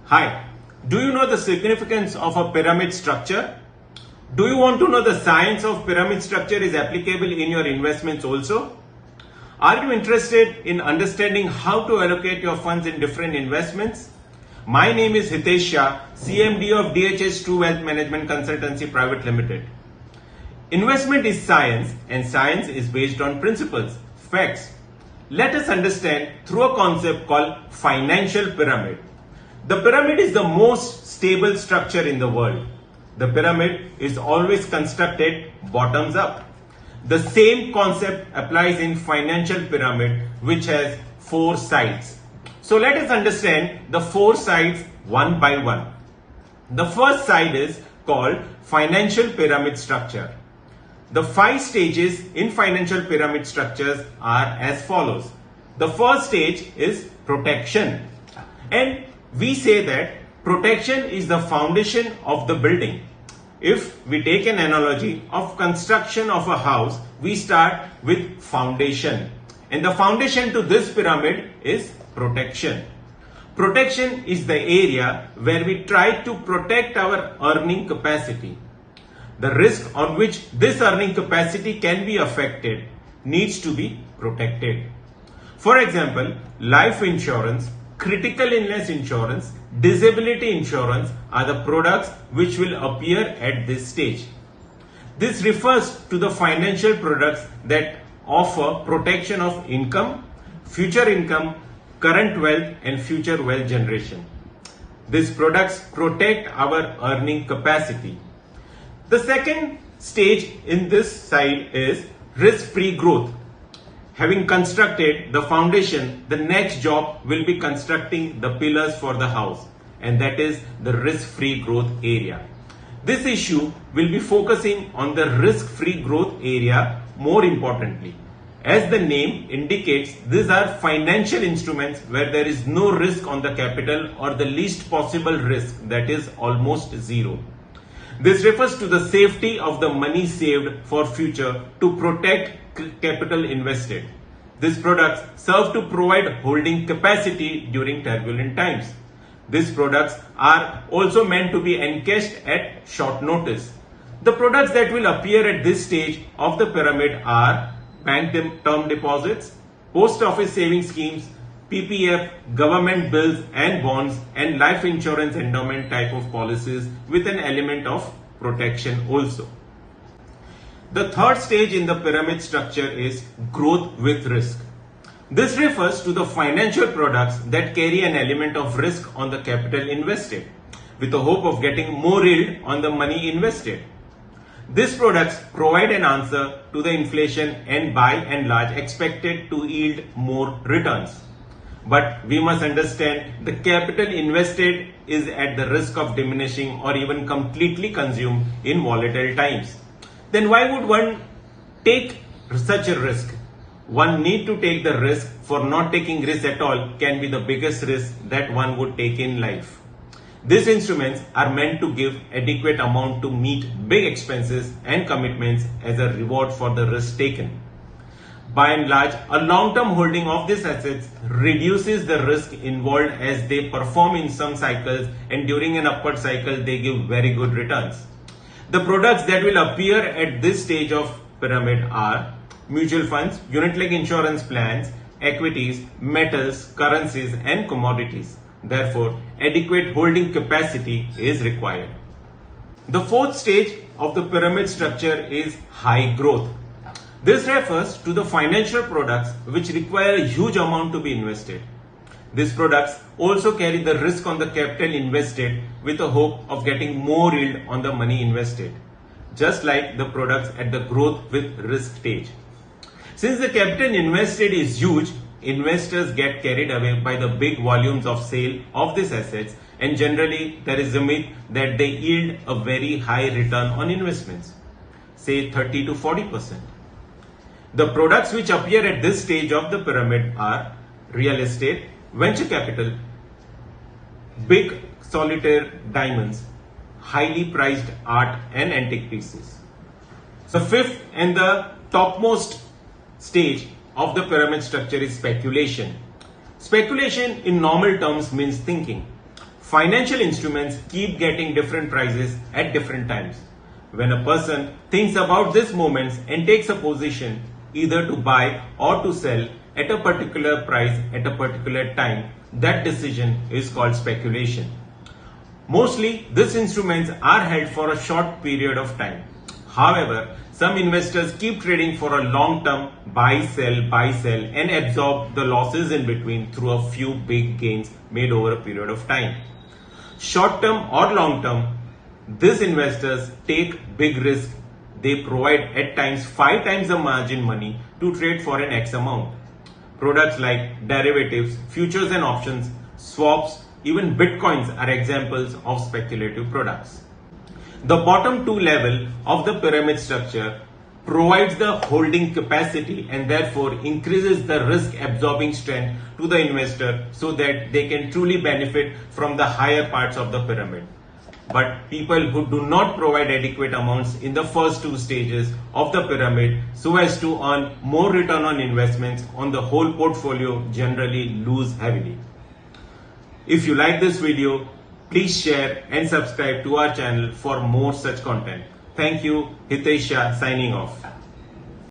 Hi, do you know the significance of a pyramid structure? Do you want to know the science of pyramid structure is applicable in your investments also? Are you interested in understanding how to allocate your funds in different investments? My name is Hitesh Shah, CMD of DHS True Wealth Management Consultancy Private Limited. Investment is science and science is based on principles, facts. Let us understand through a concept called financial pyramid. The pyramid is the most stable structure in the world. The pyramid is always constructed bottoms up. The same concept applies in financial pyramid, which has 4 sides. So let us understand the 4 sides one by one. The first side is called financial pyramid structure. The 5 stages in financial pyramid structures are as follows. The first stage is protection. And we say that protection is the foundation of the building. If we take an analogy of construction of a house, we start with foundation. And the foundation to this pyramid is protection. Protection is the area where we try to protect our earning capacity. The risk on which this earning capacity can be affected needs to be protected. For example, life insurance, critical illness insurance, disability insurance are the products which will appear at this stage. This refers to the financial products that offer protection of income, current wealth and future wealth generation. These products protect our earning capacity. The second stage in this side is risk-free growth. Having constructed the foundation, the next job will be constructing the pillars for the house, and that is the risk-free growth area. This issue will be focusing on the risk-free growth area more importantly. As the name indicates, these are financial instruments where there is no risk on the capital or the least possible risk, that is almost zero. This refers to the safety of the money saved for future to protect capital invested. These products serve to provide holding capacity during turbulent times. These products are also meant to be encashed at short notice. The products that will appear at this stage of the pyramid are bank term deposits, post office saving schemes, PPF, government bills and bonds, and life insurance endowment type of policies with an element of protection also. The third stage in the pyramid structure is growth with risk. This refers to the financial products that carry an element of risk on the capital invested, with the hope of getting more yield on the money invested. These products provide an answer to the inflation and by and large expected to yield more returns. But we must understand the capital invested is at the risk of diminishing or even completely consumed in volatile times. Then why would one take such a risk? One need to take the risk, for not taking risk at all can be the biggest risk that one would take in life. These instruments are meant to give adequate amount to meet big expenses and commitments as a reward for the risk taken. By and large, a long-term holding of these assets reduces the risk involved as they perform in some cycles, and during an upward cycle they give very good returns. The products that will appear at this stage of pyramid are mutual funds, unit-linked insurance plans, equities, metals, currencies and commodities. Therefore, adequate holding capacity is required. The fourth stage of the pyramid structure is high growth. This refers to the financial products which require a huge amount to be invested. These products also carry the risk on the capital invested with the hope of getting more yield on the money invested, just like the products at the growth with risk stage. Since the capital invested is huge, investors get carried away by the big volumes of sale of these assets, and generally there is a myth that they yield a very high return on investments, say 30 to 40%. The products which appear at this stage of the pyramid are real estate, venture capital, big solitaire diamonds, highly prized art and antique pieces. So fifth and the topmost stage of the pyramid structure is speculation. Speculation in normal terms means thinking. Financial instruments keep getting different prices at different times. When a person thinks about these moments and takes a position either to buy or to sell at a particular price at a particular time, that decision is called speculation. Mostly, these instruments are held for a short period of time. However, some investors keep trading for a long term buy, sell, and absorb the losses in between through a few big gains made over a period of time. Short term or long term, these investors take big risk. They provide at times 5 times the margin money to trade for an X amount. Products like derivatives, futures and options, swaps, even bitcoins are examples of speculative products. The bottom two level of the pyramid structure provides the holding capacity and therefore increases the risk absorbing strength to the investor so that they can truly benefit from the higher parts of the pyramid. But people who do not provide adequate amounts in the first two stages of the pyramid so as to earn more return on investments on the whole portfolio generally lose heavily. If you like this video, please share and subscribe to our channel for more such content. Thank you. Hitesh Shah signing off.